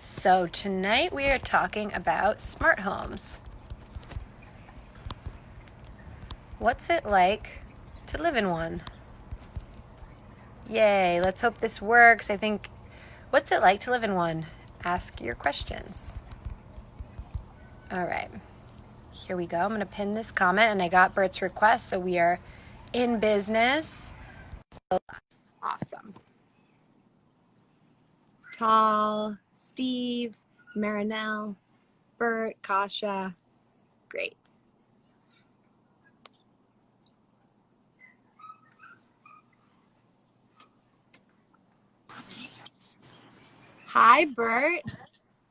So tonight we are talking about smart homes. What's it like to live in one? Yay, let's hope this works. What's it like to live in one? Ask your questions. All right, here we go. I'm going to pin this comment, and I got Bert's request, so we are in business. Awesome. Tall, Steve, Marinelle, Bert, Kasha. Great. Hi, Bert.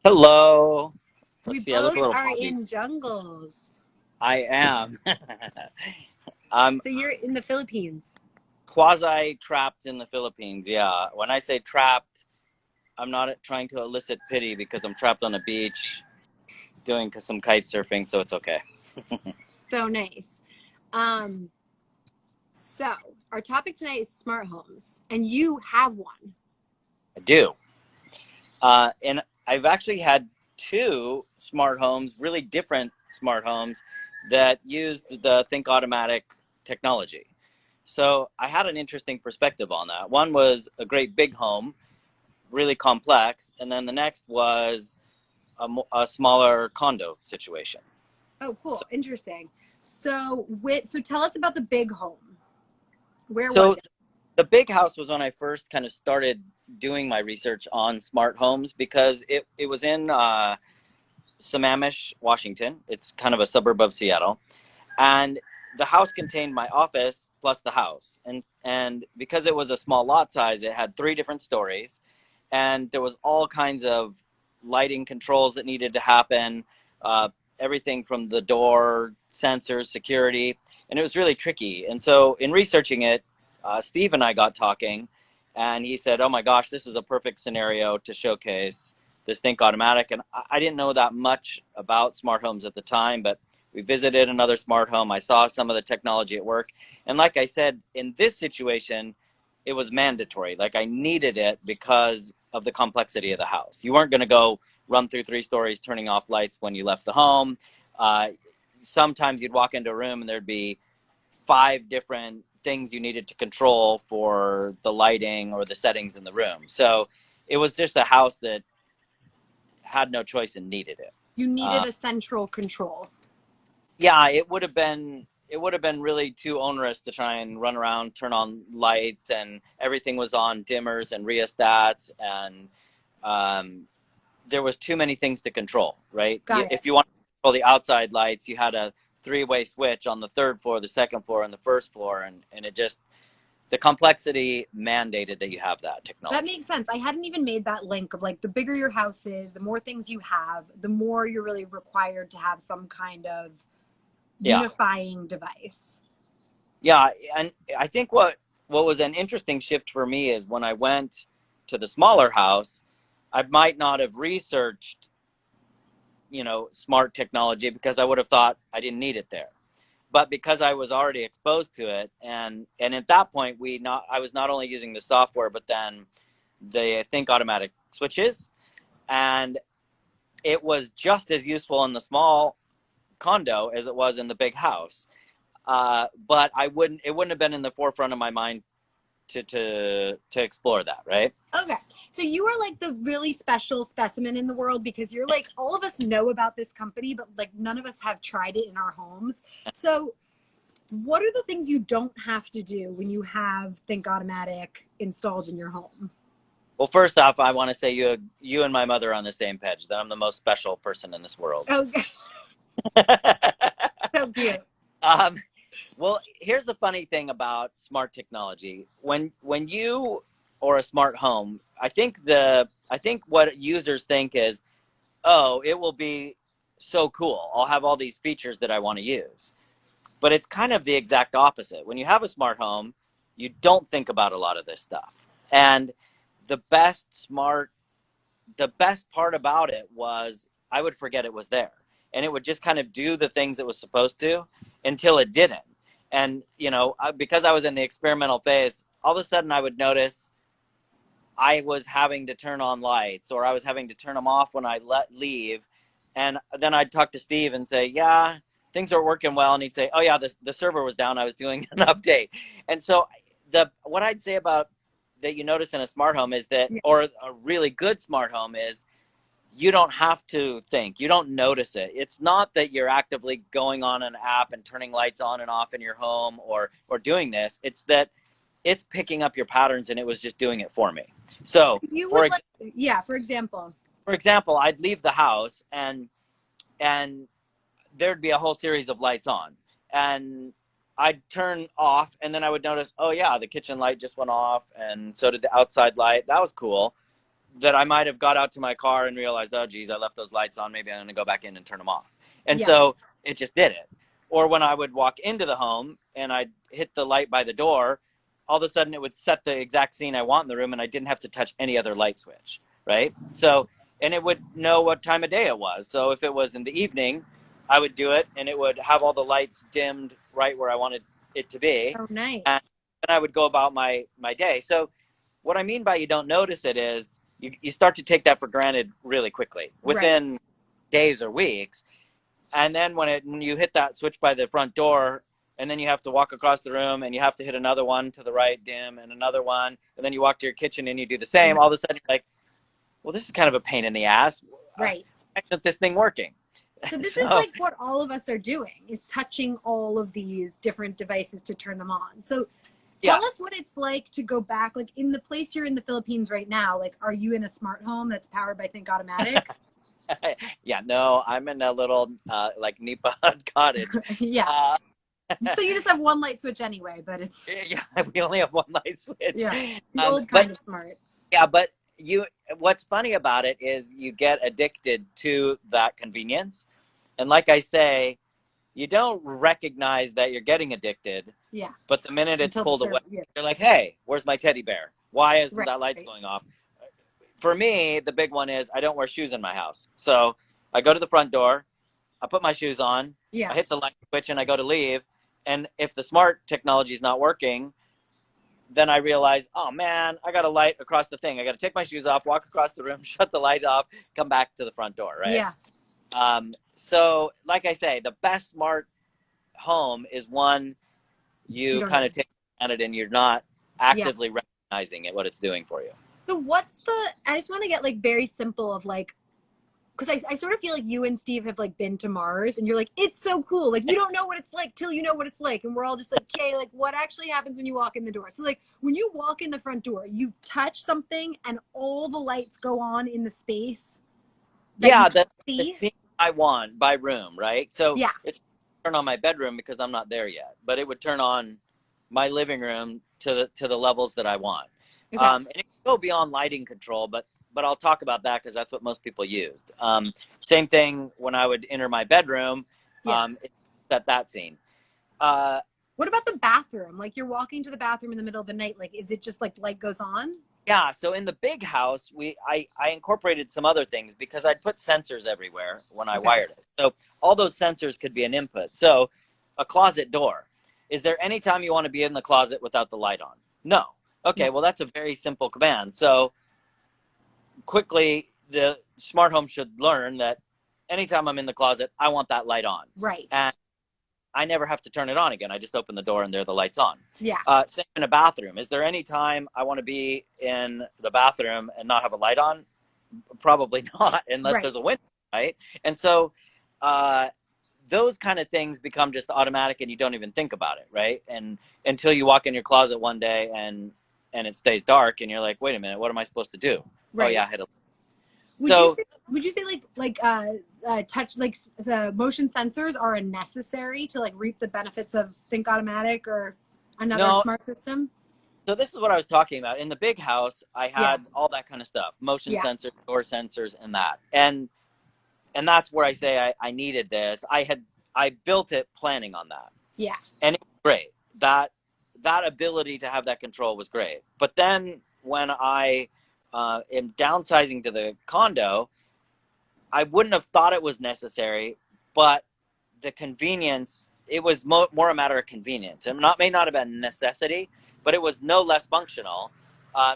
Hello. We Let's see. I look both a little are foggy. in jungles. I am. I'm So you're in the Philippines. quasi trapped in the Philippines. Yeah. When I say trapped, I'm not trying to elicit pity because I'm trapped on a beach doing some kite surfing, so it's okay. So nice. Um, so our topic tonight is smart homes, and you have one. I do. And I've actually had two smart homes, really different smart homes that used the Think Automatic technology. So I had an interesting perspective on that. One was a great big home, really complex, and then the next was a smaller condo situation. Oh, cool. So, Interesting. So tell us about the big home. Where was so it? the big house was when I first kind of started doing my research on smart homes because it was in Sammamish, Washington. It's kind of a suburb of Seattle, and the house contained my office plus the house, and because it was a small lot size, it had three different stories, and there was all kinds of lighting controls that needed to happen, uh, everything from the door, sensors, security, and it was really tricky. And so in researching it, Steve and I got talking, and he said, "Oh my gosh, this is a perfect scenario to showcase this Think Automatic." And I didn't know that much about smart homes at the time, but we visited another smart home. I saw some of the technology at work. And like I said, in this situation, it was mandatory. Like I needed it because of the complexity of the house. You weren't going to go run through three stories turning off lights when you left the home. Uh, Sometimes you'd walk into a room and there'd be five different things you needed to control for the lighting or the settings in the room. So it was just a house that had no choice and needed it. You Uh, needed a central control. yeah, it would have been really too onerous to try and run around, turn on lights, and everything was on dimmers and rheostats, and um, there was too many things to control. Right? Got it. If you want to control the outside lights, you had a three-way switch on the third floor, the second floor, and the first floor, and it just the complexity mandated that you have that That technology. makes sense. I hadn't even made that link of like the bigger your house is, the more things you have, the more you're really required to have some kind of Yeah, unifying device. yeah, and I think what was an interesting shift for me is when I went to the smaller house, I might not have researched, smart technology because I would have thought I didn't need it there. But because I was already exposed to it, and at that point I was not only using the software, but then the Think Automatic switches, and it was just as useful in the small condo as it was in the big house. But it wouldn't have been in the forefront of my mind to explore that, right? Okay. So you are like the really special specimen in the world because you're like, all of us know about this company, but like none of us have tried it in our homes. So what are the things you don't have to do when you have Think Automatic installed in your home? Well, first off, I want to say you and my mother are on the same page. That I'm the most special person in this world. Oh, so cute. um, well, here's the funny thing about smart technology. When you or a smart home, I think what users think is, oh, it will be so cool. I'll have all these features that I want to use. But it's kind of the exact opposite. When you have a smart home, you don't think about a lot of this stuff. And the best smart the best part about it was I would forget it was there. And it would just kind of do the things it was supposed to until it didn't. And, because I was in the experimental phase, all of a sudden I would notice I was having to turn on lights, or I was having to turn them off when I leave. And then I'd talk to Steve and say, yeah, things are working well. And he'd say, oh yeah, the server was down. I was doing an update. And so what I'd say about that you notice in a smart home is that, Yeah. or a really good smart home is, you don't have to think. You don't notice it. It's not that you're actively going on an app and turning lights on and off in your home or doing this. It's that it's picking up your patterns and it was just doing it for me. So You for would like, for example, I'd leave the house and there'd be a whole series of lights on, and I'd turn off, and then I would notice, oh yeah, the kitchen light just went off, and so did the outside light. That was cool. That I might have got out to my car and realized, oh geez, I left those lights on. Maybe I'm going to go back in and turn them off. And so it just did it. Or when I would walk into the home and I'd hit the light by the door, all of a sudden it would set the exact scene I want in the room, and I didn't have to touch any other light switch, right? So, and it would know what time of day it was. So if it was in the evening, I would do it, and it would have all the lights dimmed right where I wanted it to be. Oh, nice. And then I would go about my day. So what I mean by you don't notice it is you start to take that for granted really quickly within days or weeks. And then when you hit that switch by the front door, and then you have to walk across the room, and you have to hit another one to the right, dim, and another one, and then you walk to your kitchen and you do the same, all of a sudden you're like, well, this is kind of a pain in the ass. Right. Why isn't this thing working? So this is like what all of us are doing, is touching all of these different devices to turn them on. So tell us what it's like to go back, like in the place you're in the Philippines right now, like, are you in a smart home that's powered by Think Automatic? Yeah, no, I'm in a little like Nipa cottage. So you just have one light switch anyway, but it's we only have one light switch. The old kind of smart. Yeah, but what's funny about it is you get addicted to that convenience, and like I say, you don't recognize that you're getting addicted. Yeah. But the minute it's pulled away, you're like, hey, where's my teddy bear? Why isn't that lights going off? For me, the big one is I don't wear shoes in my house. So I go to the front door, I put my shoes on, I hit the light switch, and I go to leave. And if the smart technology is not working, then I realize, oh man, I got a light across the thing. I got to take my shoes off, walk across the room, shut the light off, come back to the front door, right? Yeah. So like I say, the best smart home is one you kind of take at it and you're not actively recognizing it, what it's doing for you. So I just want to get like very simple of like, because I sort of feel like you and Steve have like been to Mars, and you're like, it's so cool. Like, you don't know what it's like till you know what it's like. And we're all just like, okay, like what actually happens when you walk in the door? So like when you walk in the front door, you touch something and all the lights go on in the space. The scene I want by room, right? So it's turn on my bedroom because I'm not there yet, but it would turn on my living room to the levels that I want. And it can go beyond lighting control, but I'll talk about that because that's what most people used. Same thing when I would enter my bedroom, it set that scene. What about the bathroom? Like you're walking to the bathroom in the middle of the night. Like, is it just like light goes on? Yeah. So in the big house, I incorporated some other things because I'd put sensors everywhere when I wired it. So all those sensors could be an input. So a closet door. Is there any time you want to be in the closet without the light on? No. Okay. Well, that's a very simple command. So quickly, the smart home should learn that anytime I'm in the closet, I want that light on. Right. And I never have to turn it on again. I just open the door and there the light's on. Yeah. Same in a bathroom. Is there any time I want to be in the bathroom and not have a light on? Probably not, unless there's a window, right? And so those kind of things become just automatic and you don't even think about it, right? And until you walk in your closet one day and it stays dark and you're like, wait a minute, what am I supposed to do? Right. Oh yeah, I hit a. Would you say touch, like the motion sensors are necessary to like reap the benefits of Think Automatic or another smart system? So this is what I was talking about. In the big house, I had all that kind of stuff, motion sensors, door sensors, and that. And that's where I say I needed this. I built it planning on that. Yeah. And it was great. That ability to have that control was great. But then when I am downsizing to the condo, I wouldn't have thought it was necessary, but the convenience, it was more a matter of convenience. It may not have been necessity, but it was no less functional.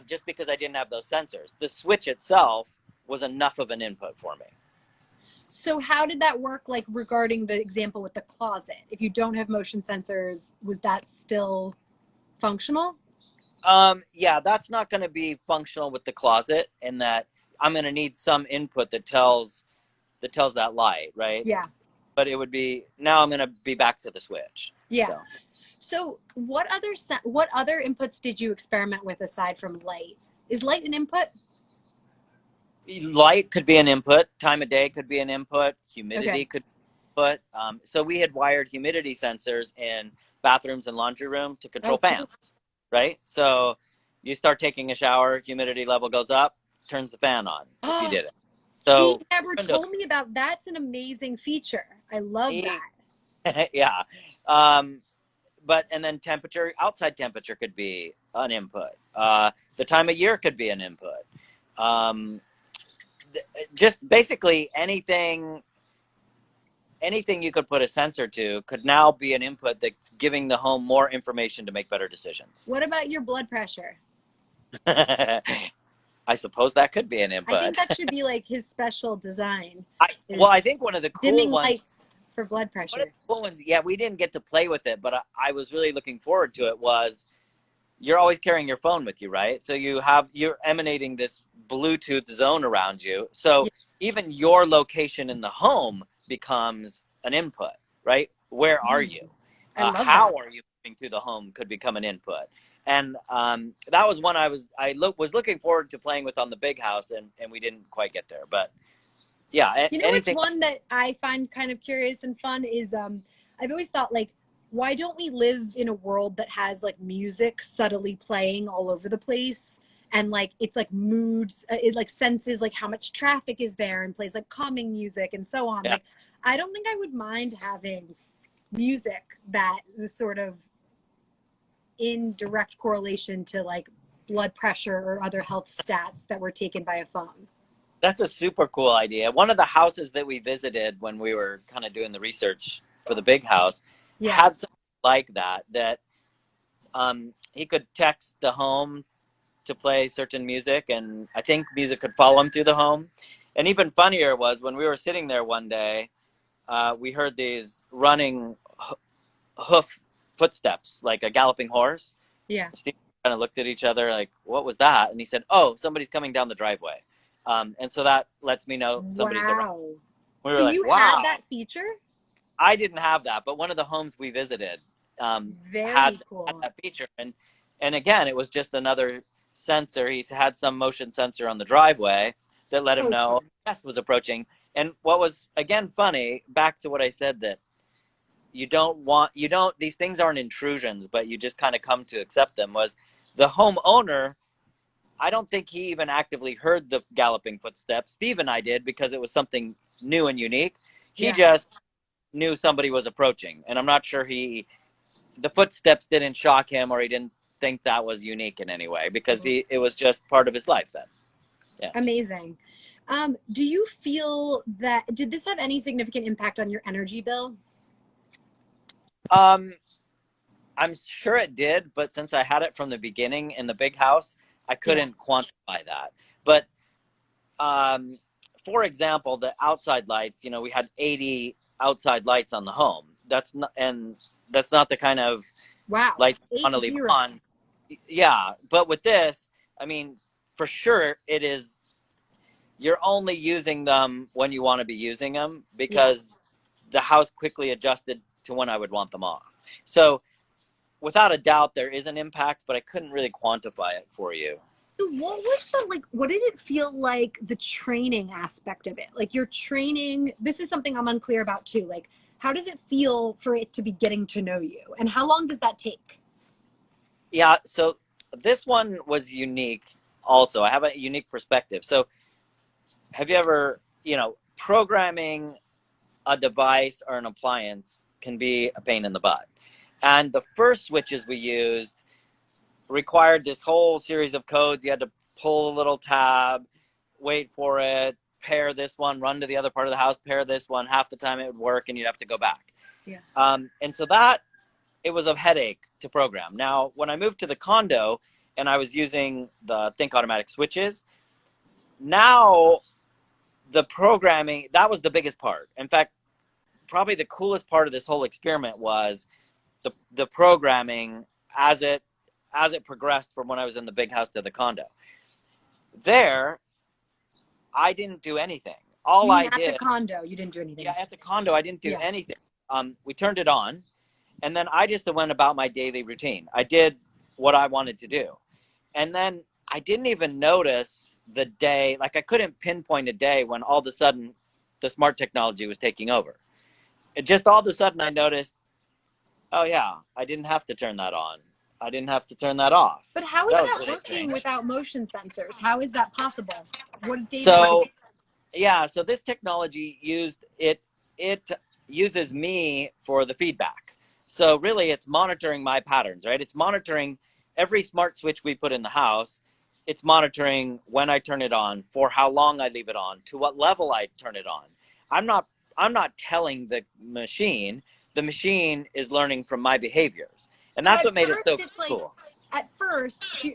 just because I didn't have those sensors. The switch itself was enough of an input for me. So how did that work, like regarding the example with the closet? If you don't have motion sensors, was that still functional? Yeah, that's not going to be functional with the closet, in that I'm going to need some input that tells that light, right? Yeah. But it would be, now I'm going to be back to the switch. Yeah. So what other inputs did you experiment with aside from light? Is light an input? Light could be an input. Time of day could be an input. Humidity Okay. could be an input. So we had wired humidity sensors in bathrooms and laundry room to control fans, right? So you start taking a shower, humidity level goes up, turns the fan on if you did it. So he never told me about that. That's an amazing feature. I love that. Yeah. But, and then temperature, outside temperature could be an input. The time of year could be an input. Just basically anything you could put a sensor to could now be an input that's giving the home more information to make better decisions. What about your blood pressure? I suppose that could be an input. I think that should be like his special design. I think one of the cool dimming ones, lights for blood pressure. one of the cool ones, yeah, we didn't get to play with it, but I was really looking forward to it, was you're always carrying your phone with you, right? So you're emanating this Bluetooth zone around you. So even your location in the home becomes an input, right? Where are you? How are you moving through the home could become an input. And that was one I was looking forward to playing with on the big house, and we didn't quite get there. But yeah, What's one that I find kind of curious and fun is I've always thought, like, why don't we live in a world that has like music subtly playing all over the place, and like it's like moods, it like senses like how much traffic is there and plays like calming music and so on. Like, I don't think I would mind having music that was sort of in direct correlation to like blood pressure or other health stats that were taken by a phone. That's a super cool idea. One of the houses that we visited when we were kind of doing the research for the big house had something like that he could text the home to play certain music, and I think music could follow him through the home. And even funnier was when we were sitting there one day, we heard these running hoof footsteps, like a galloping horse. Yeah. Steve kind of looked at each other like, what was that? And he said, oh, somebody's coming down the driveway. And so that lets me know somebody's around. We were so like, you wow. had that feature? I didn't have that, but one of the homes we visited had that feature. And again, it was just another sensor. He had some motion sensor on the driveway that let him know a guest was approaching. And what was, again, funny, back to what I said, that these things aren't intrusions, but you just kind of come to accept them, was the homeowner, I don't think he even actively heard the galloping footsteps. Steve and I did, because it was something new and unique. He just knew somebody was approaching. And I'm not sure the footsteps didn't shock him, or he didn't think that was unique in any way, because it was just part of his life then. Yeah. Amazing. Do you feel that, did this have any significant impact on your energy bill? I'm sure it did, but since I had it from the beginning in the big house, I couldn't quantify that. But for example, the outside lights, we had 80 outside lights on the home. That's not the kind of lights you want to leave on. Yeah, but with this, I mean, for sure it is, you're only using them when you want to be using them, because the house quickly adjusted to when I would want them off. So without a doubt, there is an impact, but I couldn't really quantify it for you. So what did it feel like, the training aspect of it? Like, your training, this is something I'm unclear about too. Like, how does it feel for it to be getting to know you? And how long does that take? Yeah, so this one was unique also. I have a unique perspective. So have you ever, programming a device or an appliance can be a pain in the butt. And the first switches we used required this whole series of codes. You had to pull a little tab, wait for it, pair this one, run to the other part of the house, pair this one. Half the time it would work and you'd have to go back. Yeah. And so it was a headache to program. Now, when I moved to the condo and I was using the Think Automatic switches. Now, the programming, that was the biggest part. In fact, probably the coolest part of this whole experiment was the programming as it progressed from when I was in the big house to the condo. There, I didn't do anything. All You mean I at did, the condo, you didn't do anything. yeah, at the condo, I didn't do Yeah. anything. We turned it on, and then I just went about my daily routine. I did what I wanted to do. And then I didn't even notice the day, like I couldn't pinpoint a day when all of a sudden the smart technology was taking over. It just all of a sudden I noticed, oh yeah, I didn't have to turn that on. I didn't have to turn that off. But how is That was that really working strange. without motion sensors? How is that possible? What data? So yeah, so this technology it uses me for the feedback. So really it's monitoring my patterns, right? It's monitoring every smart switch we put in the house. It's monitoring when I turn it on, for how long I leave it on, to what level I turn it on. I'm not telling the machine. The machine is learning from my behaviors. And that's what made it so cool. At first,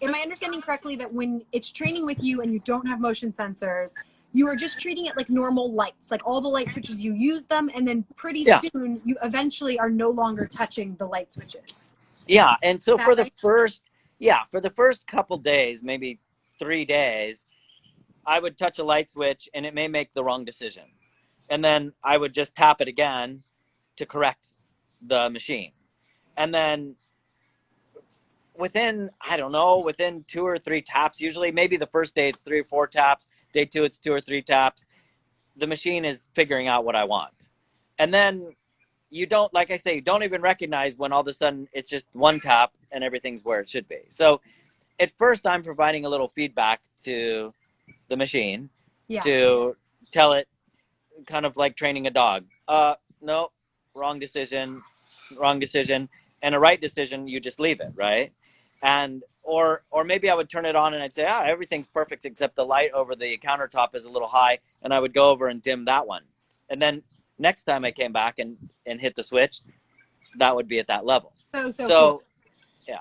am I understanding correctly that when it's training with you and you don't have motion sensors, you are just treating it like normal lights, like all the light switches, you use them, and then pretty soon you eventually are no longer touching the light switches? Yeah, and so for the right? for the first couple days, maybe 3 days, I would touch a light switch and it may make the wrong decision. And then I would just tap it again to correct the machine. And then within 2 or 3 taps, usually, maybe the first day it's 3 or 4 taps, day 2 it's 2 or 3 taps, the machine is figuring out what I want. And then you don't, like I say, you don't even recognize when all of a sudden it's just 1 tap and everything's where it should be. So at first I'm providing a little feedback to the machine to tell it, kind of like training a dog. No, wrong decision. And a right decision, you just leave it, right? And or maybe I would turn it on and I'd say, everything's perfect except the light over the countertop is a little high, and I would go over and dim that one. And then next time I came back and hit the switch, that would be at that level. So cool. Yeah.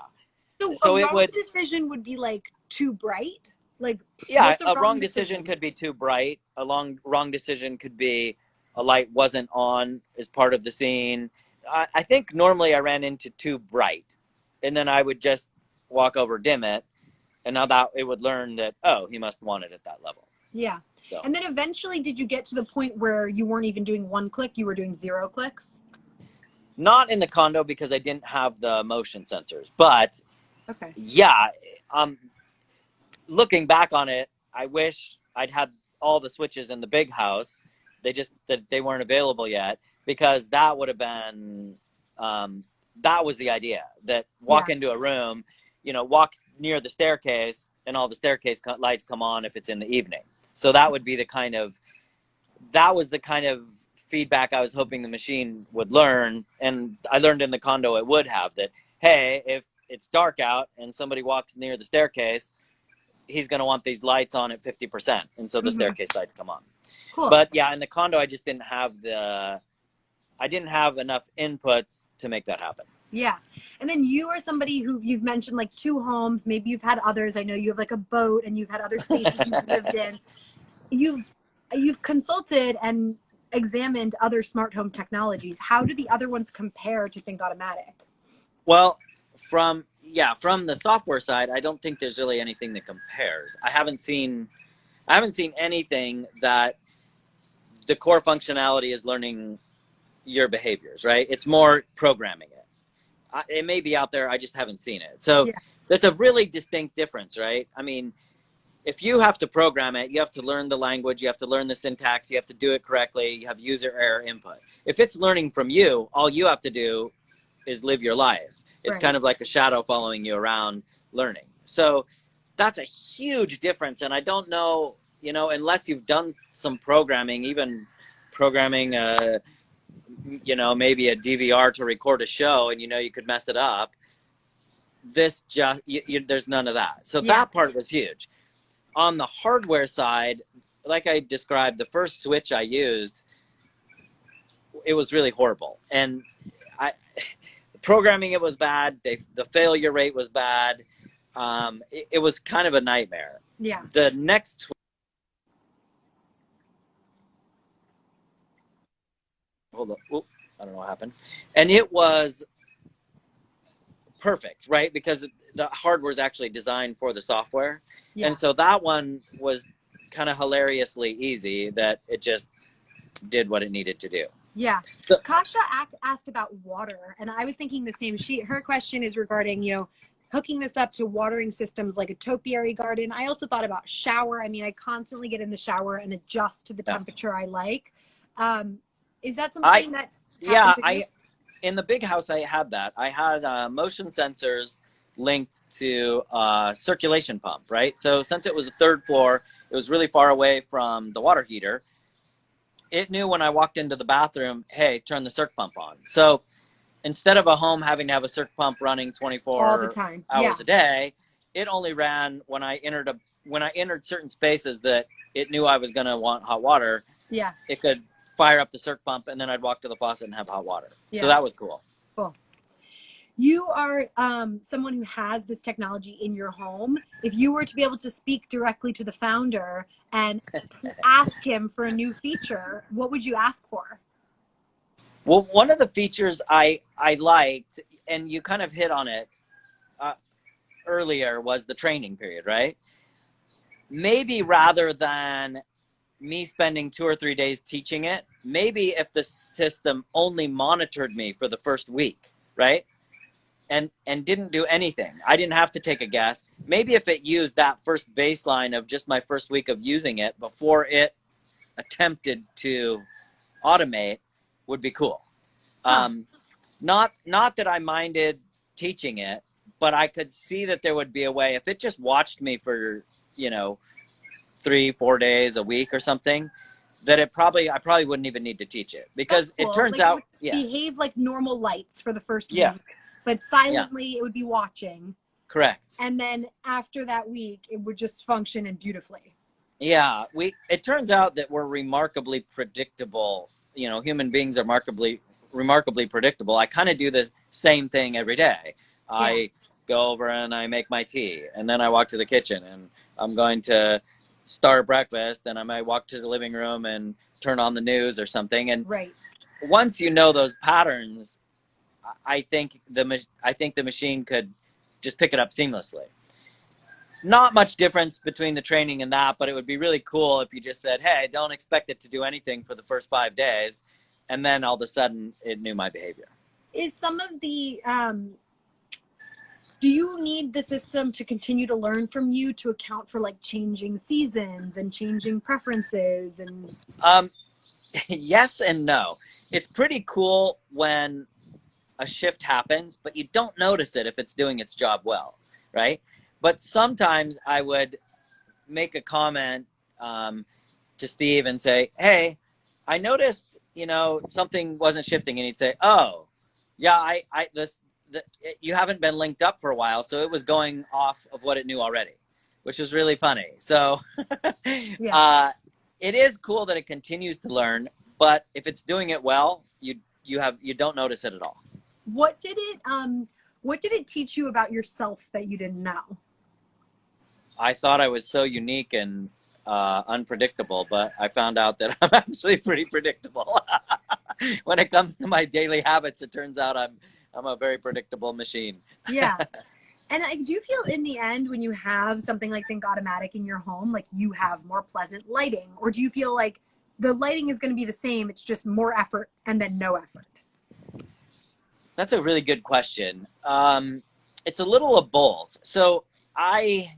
So a wrong decision would be like too bright? Like, yeah, a wrong decision could be too bright. A wrong decision could be a light wasn't on as part of the scene. I think normally I ran into too bright, and then I would just walk over, dim it, and now that it would learn that, he must want it at that level. Yeah. So. And then eventually, did you get to the point where you weren't even doing 1 click, you were doing 0 clicks? Not in the condo because I didn't have the motion sensors, but yeah, looking back on it, I wish I'd had all the switches in the big house. They weren't available yet, because that would have been, that was the idea, that walk into a room, walk near the staircase and all the staircase lights come on if it's in the evening. So that was the kind of feedback I was hoping the machine would learn. And I learned in the condo it would have that, hey, if it's dark out and somebody walks near the staircase, he's going to want these lights on at 50%. And so the staircase lights come on. Cool. But yeah, in the condo, I just didn't have enough inputs to make that happen. Yeah. And then you are somebody who, you've mentioned like 2 homes, maybe you've had others. I know you have like a boat and you've had other spaces you've lived in. You've consulted and examined other smart home technologies. How do the other ones compare to Think Automatic? Well, from the software side, I don't think there's really anything that compares. I haven't seen anything that the core functionality is learning your behaviors, right? It's more programming it. It may be out there, I just haven't seen it. So that's a really distinct difference, right? I mean, if you have to program it, you have to learn the language, you have to learn the syntax, you have to do it correctly, you have user error input. If it's learning from you, all you have to do is live your life. It's kind of like a shadow following you around learning. So that's a huge difference. And I don't know, unless you've done some programming, even programming, maybe a DVR to record a show, and you could mess it up. This just, there's none of that. So that part was huge. On the hardware side, like I described, the first switch I used, it was really horrible. And programming it was bad. The failure rate was bad. it was kind of a nightmare. Yeah. The next, hold on, oop, I don't know what happened. And it was perfect, right? Because the hardware is actually designed for the software. Yeah. And so that one was kind of hilariously easy, that it just did what it needed to do. Yeah. So, Kasha asked about water, and I was thinking the same. Her question is regarding, hooking this up to watering systems like a topiary garden. I also thought about shower. I mean, I constantly get in the shower and adjust to the temperature I like. Is that something that yeah, happens with you? in the big house, I had that. I had motion sensors linked to a circulation pump, right? So since it was the third floor, it was really far away from the water heater. It knew when I walked into the bathroom, hey, turn the circ pump on. So instead of a home having to have a circ pump running 24 all the time, hours a day, it only ran when I entered certain spaces that it knew I was going to want hot water. Yeah. It could fire up the circ pump, and then I'd walk to the faucet and have hot water. Yeah. So that was cool. Cool. You are someone who has this technology in your home. If you were to be able to speak directly to the founder and ask him for a new feature, what would you ask for? Well, one of the features I liked, and you kind of hit on it earlier, was the training period, right? Maybe rather than me spending 2 or 3 days teaching it, maybe if the system only monitored me for the first week, right? And didn't do anything. I didn't have to take a guess. Maybe if it used that first baseline of just my first week of using it before it attempted to automate, would be cool. Not that I minded teaching it, but I could see that there would be a way, if it just watched me for 3-4 days a week or something, that I probably wouldn't even need to teach it, because cool. It turns like out it would behave like normal lights for the first Yeah. week, but silently it would be watching. Correct. And then after that week, it would just function and beautifully. Yeah, it turns out that we're remarkably predictable. Human beings are remarkably predictable. I kind of do the same thing every day. I go over and I make my tea, and then I walk to the kitchen, and I'm going to start breakfast, and I might walk to the living room and turn on the news or something. And Right. once you know those patterns, I think the machine could just pick it up seamlessly. Not much difference between the training and that, but it would be really cool if you just said, hey, don't expect it to do anything for the first 5 days, and then all of a sudden it knew my behavior. Is some of the do you need the system to continue to learn from you to account for like changing seasons and changing preferences? And yes and no. It's pretty cool when a shift happens, but you don't notice it if it's doing its job well, right? But sometimes I would make a comment to Steve and say, hey, I noticed, something wasn't shifting. And he'd say, oh, yeah, you haven't been linked up for a while, so it was going off of what it knew already, which was really funny. So it is cool that it continues to learn, but if it's doing it well, you don't notice it at all. What did it teach you about yourself that you didn't know? I thought I was so unique and unpredictable, but I found out that I'm actually pretty predictable. When it comes to my daily habits, it turns out I'm a very predictable machine. Yeah. And I do feel in the end, when you have something like Think Automatic in your home, like you have more pleasant lighting, or do you feel like the lighting is going to be the same, it's just more effort and then no effort? That's a really good question. It's a little of both. So I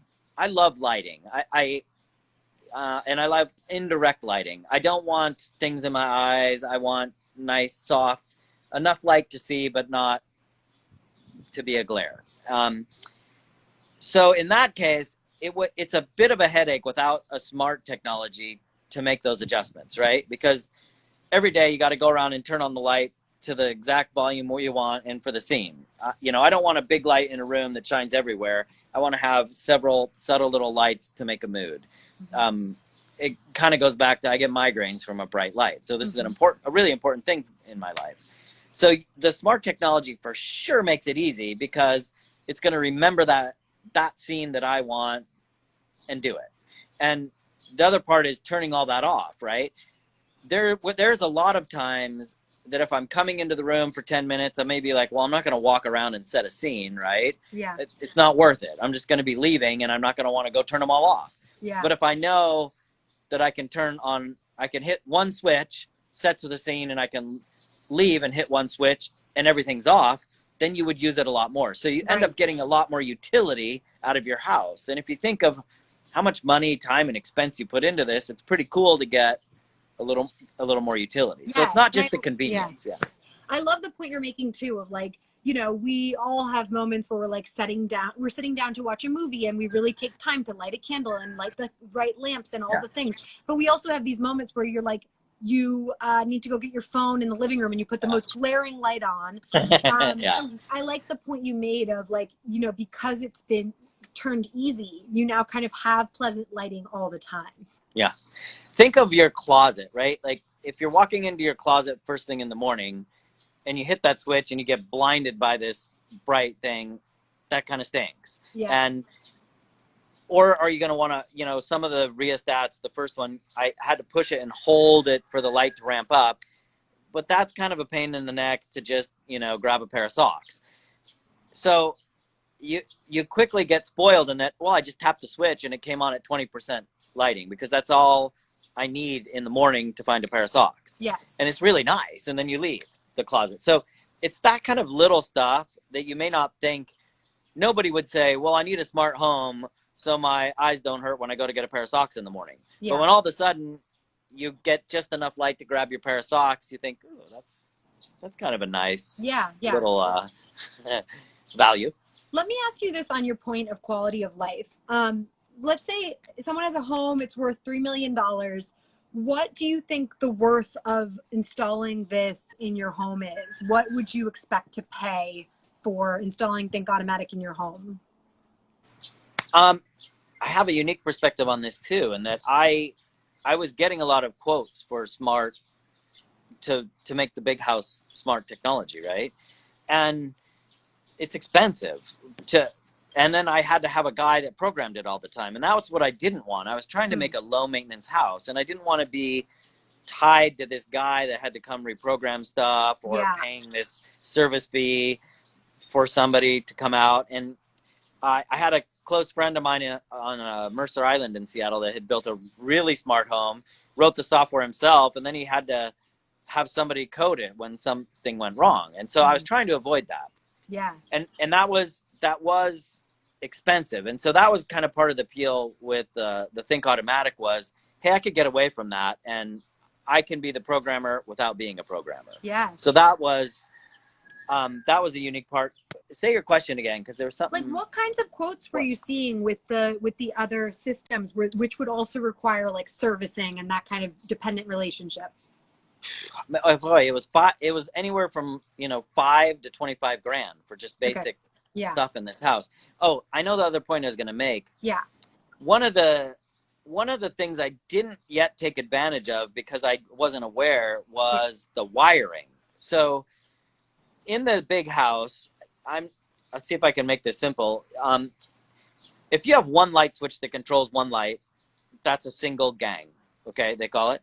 love lighting. And I love indirect lighting. I don't want things in my eyes. I want nice, soft, enough light to see, but not to be a glare. So in that case, it's a bit of a headache without a smart technology to make those adjustments, right? Because every day you got to go around and turn on the light to the exact volume what you want and for the scene. I don't want a big light in a room that shines everywhere. I want to have several subtle little lights to make a mood. It kind of goes back to I get migraines from a bright light. So this is a really important thing in my life. So the smart technology for sure makes it easy because it's going to remember that that scene that I want and do it. And the other part is turning all that off, right? There's a lot of times that if I'm coming into the room for 10 minutes, I may be like, well, I'm not going to walk around and set a scene, right? Yeah. It's not worth it. I'm just going to be leaving, and I'm not going to want to go turn them all off. Yeah. But if I know that I can hit one switch, set to the scene, and I can leave and hit one switch and everything's off, then you would use it a lot more. So you end up getting a lot more utility out of your house. And if you think of how much money, time, and expense you put into this, it's pretty cool to get a little more utility. So it's not just the convenience. Yeah. I love the point you're making too of like, you know, we all have moments where we're like sitting down to watch a movie and we really take time to light a candle and light the right lamps and all the things. But we also have these moments where you're like, you need to go get your phone in the living room and you put the most glaring light on. So I like the point you made of like, you know, because it's been turned easy, you now kind of have pleasant lighting all the time. Yeah. Think of your closet, right? Like if you're walking into your closet first thing in the morning and you hit that switch and you get blinded by this bright thing, that kind of stinks. Yeah. Or are you going to want to, you know, some of the rheostats, the first one, I had to push it and hold it for the light to ramp up. But that's kind of a pain in the neck to just, you know, grab a pair of socks. So you quickly get spoiled in that, well, I just tapped the switch and it came on at 20% lighting because that's all I need in the morning to find a pair of socks. Yes. And it's really nice. And then you leave the closet. So it's that kind of little stuff that you may not think. Nobody would say, well, I need a smart home so my eyes don't hurt when I go to get a pair of socks in the morning. Yeah. But when all of a sudden you get just enough light to grab your pair of socks, you think, ooh, that's kind of a nice little value. Let me ask you this on your point of quality of life. Let's say someone has a home, it's worth $3 million. What do you think the worth of installing this in your home is? What would you expect to pay for installing Think Automatic in your home? I have a unique perspective on this too, in that I was getting a lot of quotes for smart to make the big house smart technology, right? And it's expensive and then I had to have a guy that programmed it all the time. And that was what I didn't want. I was trying to make a low maintenance house, and I didn't want to be tied to this guy that had to come reprogram stuff or paying this service fee for somebody to come out. And I had a close friend of mine on Mercer Island in Seattle that had built a really smart home, wrote the software himself, and then he had to have somebody code it when something went wrong. And so I was trying to avoid that. Yes. And that was expensive. And so that was kind of part of the appeal with the Think Automatic was, hey, I could get away from that and I can be the programmer without being a programmer. Yeah. So that was a unique part. Say your question again, because there was something. Like, what kinds of quotes were you seeing with the other systems, which would also require like servicing and that kind of dependent relationship? Oh boy, it was anywhere from $5,000 to $25,000 for just basic stuff in this house. Oh, I know the other point I was going to make. Yeah. One of the things I didn't yet take advantage of because I wasn't aware was the wiring. So in the big house, let's see if I can make this simple. If you have one light switch that controls one light, that's a single gang. Okay, they call it.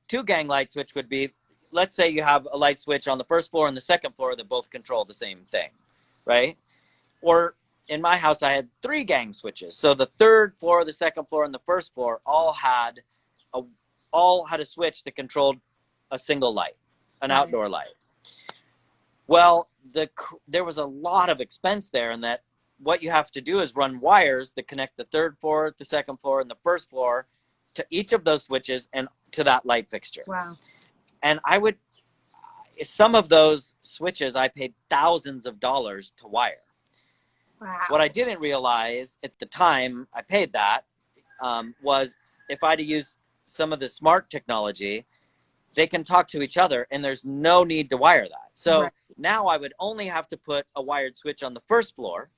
Two gang light switch would be, let's say you have a light switch on the first floor and the second floor that both control the same thing, right? Or in my house, I had 3 gang switches. So the third floor, the second floor, and the first floor all had a switch that controlled a single light, an outdoor light. Well, there was a lot of expense there in that what you have to do is run wires that connect the third floor, the second floor, and the first floor to each of those switches and to that light fixture. Wow. And some of those switches I paid thousands of dollars to wire. Wow. What I didn't realize at the time I paid that was if I'd used some of the smart technology, they can talk to each other and there's no need to wire that. So now I would only have to put a wired switch on the first floor,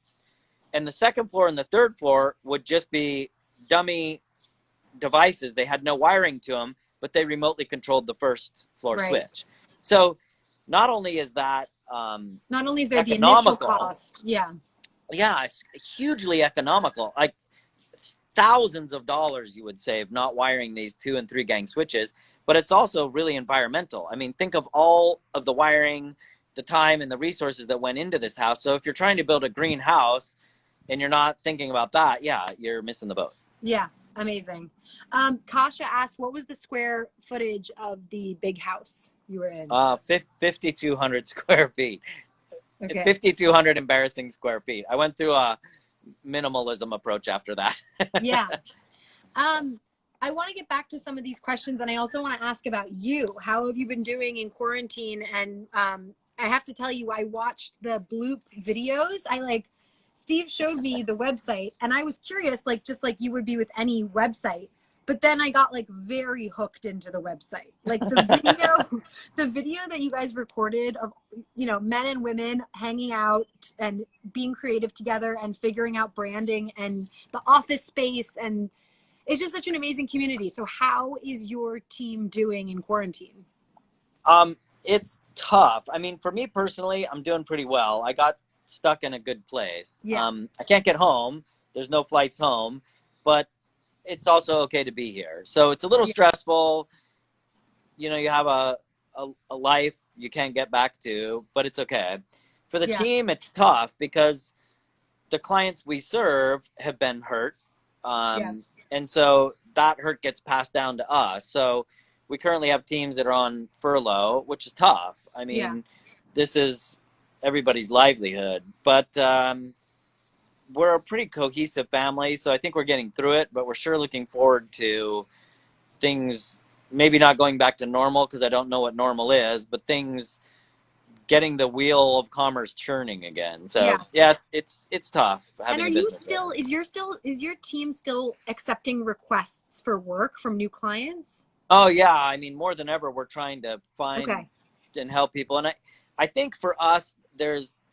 and the second floor and the third floor would just be dummy devices. They had no wiring to them, but they remotely controlled the first floor switch. So not only is that not only is there the initial cost, Yeah, it's hugely economical. Like thousands of dollars you would save not wiring these 2 and 3 gang switches, but it's also really environmental. I mean, think of all of the wiring, the time and the resources that went into this house. So if you're trying to build a green house and you're not thinking about that, yeah, you're missing the boat. Yeah, amazing. Kasha asked, what was the square footage of the big house you were in? 5,200 square feet. Okay. 5,200 embarrassing square feet. I went through a minimalism approach after that. Yeah. I want to get back to some of these questions, and I also want to ask about you. How have you been doing in quarantine? And I have to tell you, I watched the bloop videos. Steve showed me the website, and I was curious, like just like you would be with any website. But then I got like very hooked into the website. Like the video that you guys recorded of, men and women hanging out and being creative together and figuring out branding and the office space, and it's just such an amazing community. So how is your team doing in quarantine? It's tough. I mean, for me personally, I'm doing pretty well. I got stuck in a good place. Yeah. I can't get home. There's no flights home, but it's also okay to be here. So it's a little stressful. You have a life you can't get back to, but it's okay. For the team, it's tough because the clients we serve have been hurt. And so that hurt gets passed down to us. So we currently have teams that are on furlough, which is tough. I mean, this is everybody's livelihood, but we're a pretty cohesive family, so I think we're getting through it, but we're sure looking forward to things maybe not going back to normal, because I don't know what normal is, but things getting the wheel of commerce churning again. So it's tough. And are you still, is your team still accepting requests for work from new clients? Oh yeah. I mean, more than ever, we're trying to find and help people. And I think for us, there's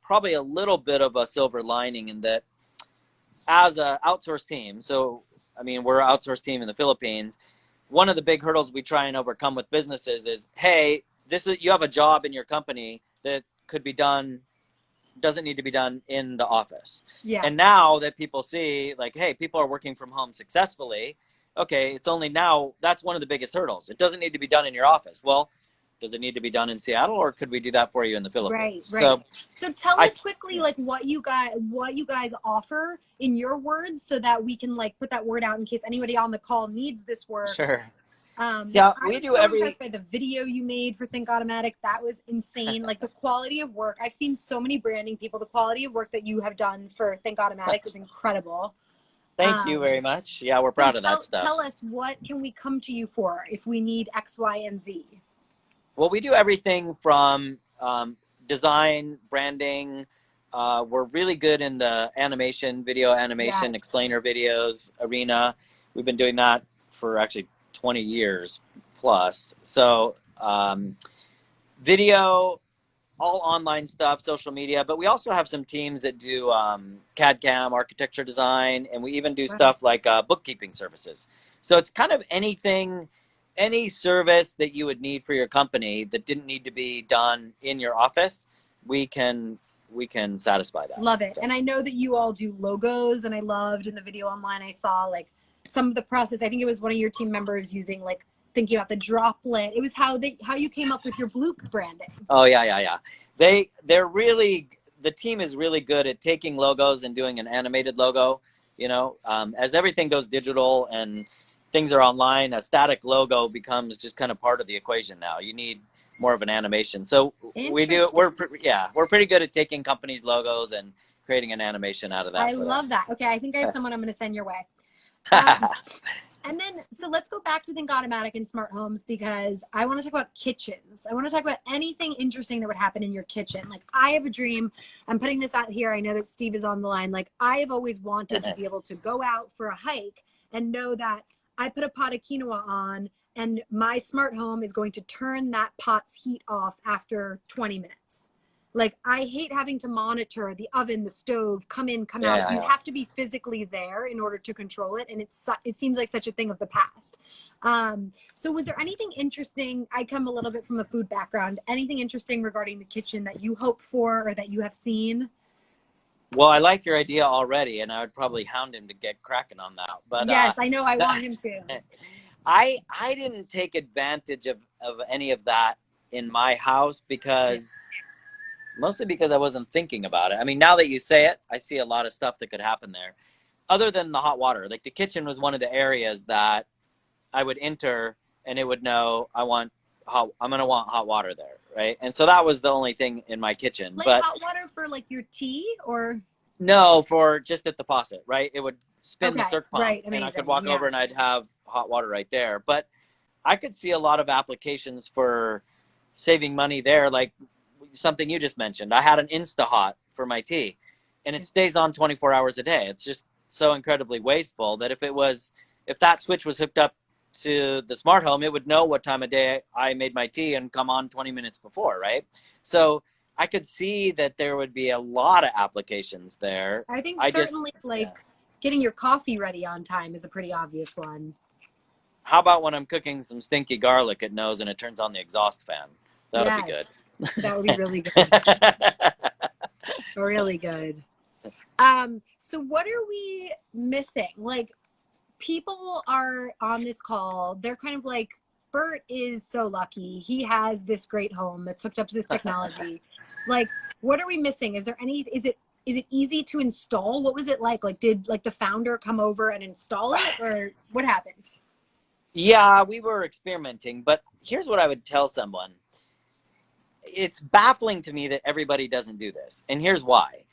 probably a little bit of a silver lining in that as an outsourced team. So, I mean, we're an outsourced team in the Philippines. One of the big hurdles we try and overcome with businesses is, hey, you have a job in your company that could be done, doesn't need to be done in the office. Yeah. And now that people see, like, hey, people are working from home successfully. Okay, it's only now, that's one of the biggys hurdles. It doesn't need to be done in your office. Well, does it need to be done in Seattle, or could we do that for you in the Philippines? Right. So tell us quickly, like what you guys offer in your words, so that we can like put that word out in case anybody on the call needs this work. Sure. We do so impressed by the video you made for Think Automatic. That was insane. Like the quality of work. I've seen so many branding people. The quality of work that you have done for Think Automatic is incredible. Thank you very much. Yeah, we're proud of that stuff. Tell us, what can we come to you for if we need X, Y, and Z? Well, we do everything from design, branding. We're really good in the video animation, explainer videos arena. We've been doing that for actually 20 years plus. So video, all online stuff, social media, but we also have some teams that do CAD/CAM, architecture design, and we even do stuff like bookkeeping services. So it's kind of any service that you would need for your company that didn't need to be done in your office, we can satisfy that. Love it. And I know that you all do logos, and I loved in the video online, I saw like some of the process. I think it was one of your team members using like thinking about the droplet. It was how you came up with your Bloop branding. Oh yeah. The team is really good at taking logos and doing an animated logo. As everything goes digital and things are online, a static logo becomes just kind of part of the equation now. You need more of an animation. So we're pretty good at taking companies' logos and creating an animation out of that. I love that. Okay, I think I have someone I'm going to send your way. And then, so let's go back to Think Automatic and smart homes, because I want to talk about kitchens. I want to talk about anything interesting that would happen in your kitchen. Like, I have a dream. I'm putting this out here. I know that Steve is on the line. Like, I have always wanted to be able to go out for a hike and know that I put a pot of quinoa on and my smart home is going to turn that pot's heat off after 20 minutes. Like, I hate having to monitor the oven, the stove, come in, come out. You have to be physically there in order to control it. And it seems like such a thing of the past. So was there anything interesting? I come a little bit from a food background. Anything interesting regarding the kitchen that you hope for or that you have seen? Well, I like your idea already, and I would probably hound him to get cracking on that. But Yes, I know. I want him to. I didn't take advantage of any of that in my house because mostly because I wasn't thinking about it. I mean, now that you say it, I see a lot of stuff that could happen there. Other than the hot water, like the kitchen was one of the areas that I would enter and it would know I'm going to want hot water there, right? And so that was the only thing in my kitchen. Like but hot water for like your tea or? no, for just at the faucet, right? It would spin the Okay, circ pump, right, and I amazing, could walk yeah. over and I'd have hot water right there. But I could see a lot of applications for saving money there, like something you just mentioned. I had an Insta-Hot for my tea, and it stays on 24 hours a day. It's just so incredibly wasteful that if that switch was hooked up to the smart home, it would know what time of day I made my tea and come on 20 minutes before, right? So I could see that there would be a lot of applications there. I think I certainly just, yeah. getting your coffee ready on time is a pretty obvious one. How about when I'm cooking some stinky garlic, it knows and it turns on the exhaust fan? That would be good. That would be really good. Really good. So what are we missing? Like, people are on this call, they're kind of like, Bert is so lucky. He has this great home that's hooked up to this technology. Like, what are we missing? Is it easy to install? What was it like? Like, did like the founder come over and install it, or what happened? Yeah, we were experimenting, but here's what I would tell someone. It's baffling to me that everybody doesn't do this. And here's why.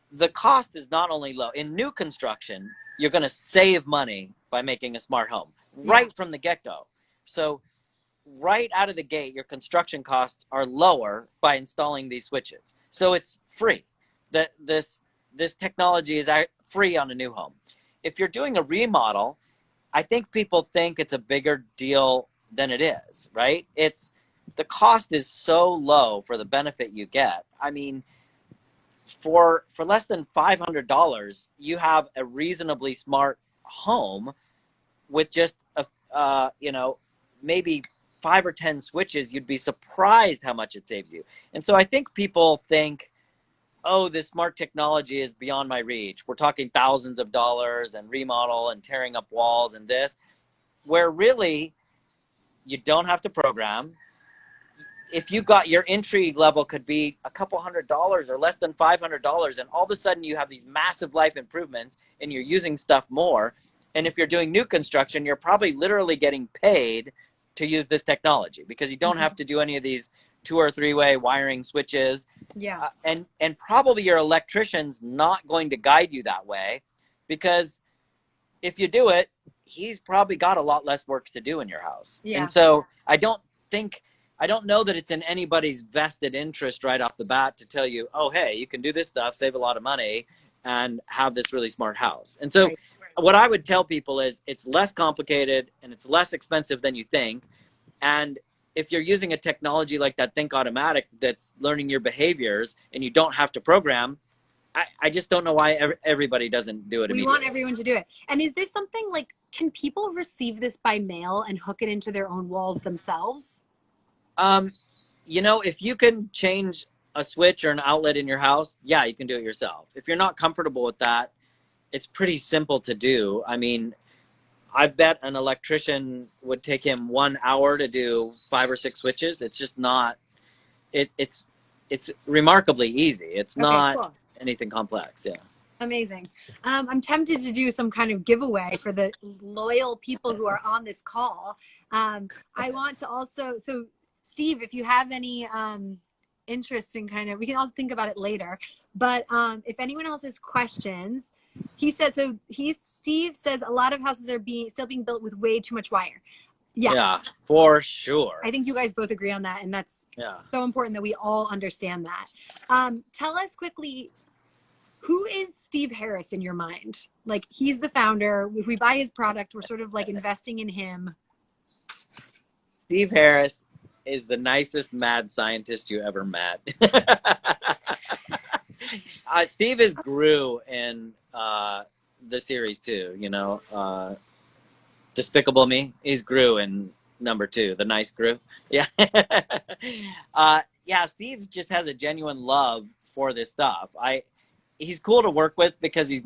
The cost is not only low. In new construction, you're going to save money by making a smart home right from the get-go. So right out of the gate, your construction costs are lower by installing these switches. So it's free. This technology is free on a new home. If you're doing a remodel, I think people think it's a bigger deal than it is, right? The cost is so low for the benefit you get. I mean, for less than $500, you have a reasonably smart home with just maybe 5 or 10 switches. You'd be surprised how much it saves you. And so I think people think, oh, this smart technology is beyond my reach. We're talking thousands of dollars and remodel and tearing up walls and this, where really you don't have to program. If you got your entry level could be a couple $100 or less than $500, and all of a sudden you have these massive life improvements and you're using stuff more. And if you're doing new construction, you're probably literally getting paid to use this technology because you don't have to do any of these 2 or 3-way wiring switches. Yeah. And probably your electrician's not going to guide you that way, because if you do it, he's probably got a lot less work to do in your house. Yeah. And so I don't know that it's in anybody's vested interest right off the bat to tell you, oh, hey, you can do this stuff, save a lot of money, and have this really smart house. And so what I would tell people is it's less complicated and it's less expensive than you think. And if you're using a technology like that Think Automatic that's learning your behaviors and you don't have to program, I just don't know why everybody doesn't do it immediately. We want everyone to do it. And is this something like, can people receive this by mail and hook it into their own walls themselves? If you can change a switch or an outlet in your house, yeah, you can do it yourself. If you're not comfortable with that, it's pretty simple to do. I mean, I bet an electrician would take him 1 hour to do 5 or 6 switches. It's just not, it's remarkably easy. It's not anything complex. Yeah. Amazing. I'm tempted to do some kind of giveaway for the loyal people who are on this call. I want to also, so Steve, if you have any interest in we can also think about it later, but if anyone else has questions, Steve says a lot of houses are still being built with way too much wire. Yes. Yeah, for sure. I think you guys both agree on that, and that's so important that we all understand that. Tell us quickly, who is Steve Harris in your mind? Like, he's the founder. If we buy his product, we're sort of like investing in him. Steve Harris is the nicest mad scientist you ever met. Steve is Gru in the series too, Despicable Me. He's Gru in number 2, the nice Gru. Yeah. Steve just has a genuine love for this stuff. He's cool to work with because he's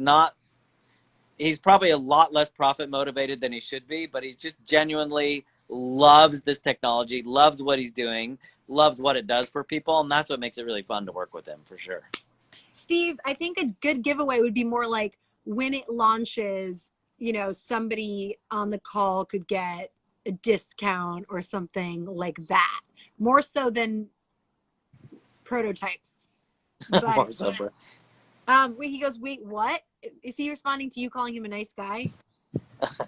probably a lot less profit motivated than he should be, but he's just genuinely loves this technology, loves what he's doing, loves what it does for people. And that's what makes it really fun to work with him, for sure. Steve, I think a good giveaway would be more like when it launches, you know, somebody on the call could get a discount or something like that, more so than prototypes. But he goes, wait, what? Is he responding to you calling him a nice guy?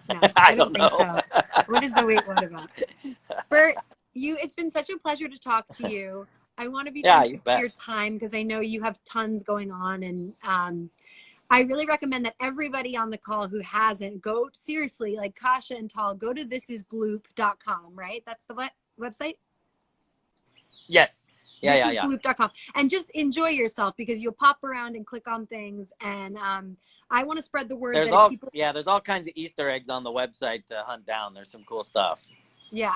No, I don't think so. What is the wait what about? Bert, it's been such a pleasure to talk to you. I want to be sensitive to your time because I know you have tons going on, and I really recommend that everybody on the call who hasn't, go seriously, like Kasha and Tal, go to thisisbloop.com, right? That's the website? Yes. Yeah. Thisisbloop.com. And just enjoy yourself because you'll pop around and click on things. And I want to spread the word. There's all kinds of Easter eggs on the website to hunt down. There's some cool stuff. Yeah.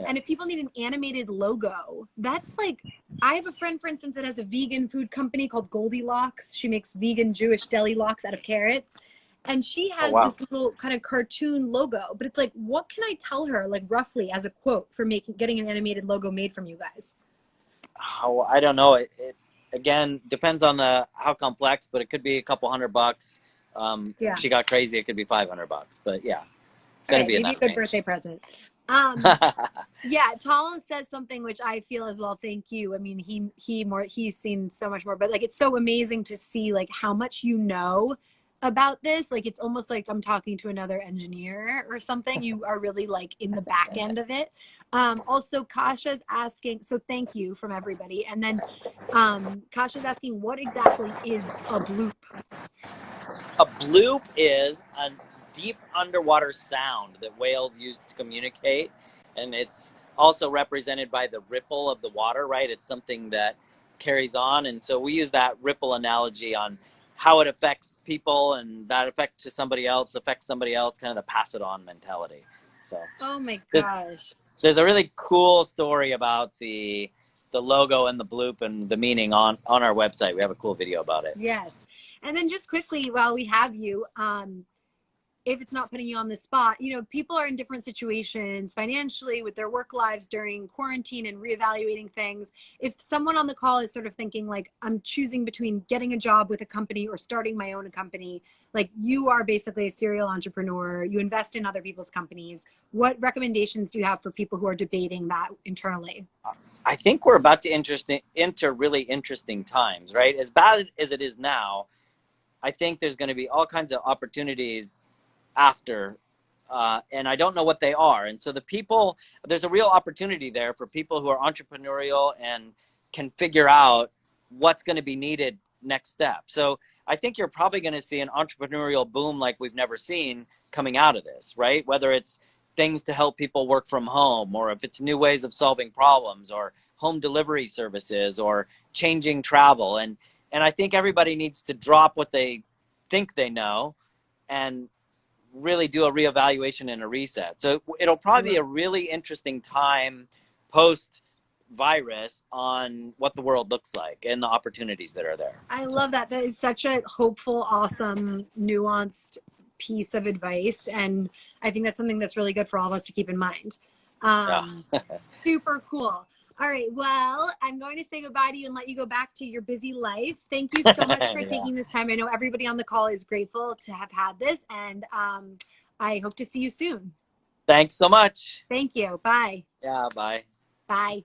And if people need an animated logo, that's like, I have a friend, for instance, that has a vegan food company called Goldilocks. She makes vegan Jewish deli lox out of carrots. And she has this little kind of cartoon logo, but it's like, what can I tell her, like roughly as a quote for getting an animated logo made from you guys? Oh, I don't know. It again depends on how complex, but it could be a couple $100. If she got crazy, it could be $500. But yeah, maybe a good birthday present. Yeah, Tal says something which I feel as well. Thank you. I mean, he's seen so much more, but like it's so amazing to see like how much you know about this. Like it's almost like I'm talking to another engineer or something. You are really like in the back end of it. Also, Kasha's asking, so thank you from everybody. And then Kasha's asking, what exactly is a bloop? A bloop is a deep underwater sound that whales use to communicate, and it's also represented by the ripple of the water, right? It's something that carries on, and so we use that ripple analogy on how it affects people, and that effect to somebody else affects somebody else, kind of the pass it on mentality. So oh my gosh, there's a really cool story about the logo and the bloop and the meaning on our website. We have a cool video about it. Yes. And then just quickly, while we have you, if it's not putting you on the spot, you know, people are in different situations financially with their work lives during quarantine and reevaluating things. If someone on the call is sort of thinking like, I'm choosing between getting a job with a company or starting my own company, like you are basically a serial entrepreneur, you invest in other people's companies. What recommendations do you have for people who are debating that internally? I think we're about to enter really interesting times, right? As bad as it is now, I think there's going to be all kinds of opportunities after, and I don't know what they are. And so there's a real opportunity there for people who are entrepreneurial and can figure out what's going to be needed next step. So I think you're probably going to see an entrepreneurial boom like we've never seen coming out of this, right? Whether it's things to help people work from home, or if it's new ways of solving problems, or home delivery services, or changing travel. And I think everybody needs to drop what they think they know and really do a reevaluation and a reset. So it'll probably be a really interesting time post-virus on what the world looks like and the opportunities that are there. I love that. That is such a hopeful, awesome, nuanced piece of advice. And I think that's something that's really good for all of us to keep in mind. Super cool. All right. Well, I'm going to say goodbye to you and let you go back to your busy life. Thank you so much for taking this time. I know everybody on the call is grateful to have had this, and I hope to see you soon. Thanks so much. Thank you. Bye. Yeah, bye. Bye.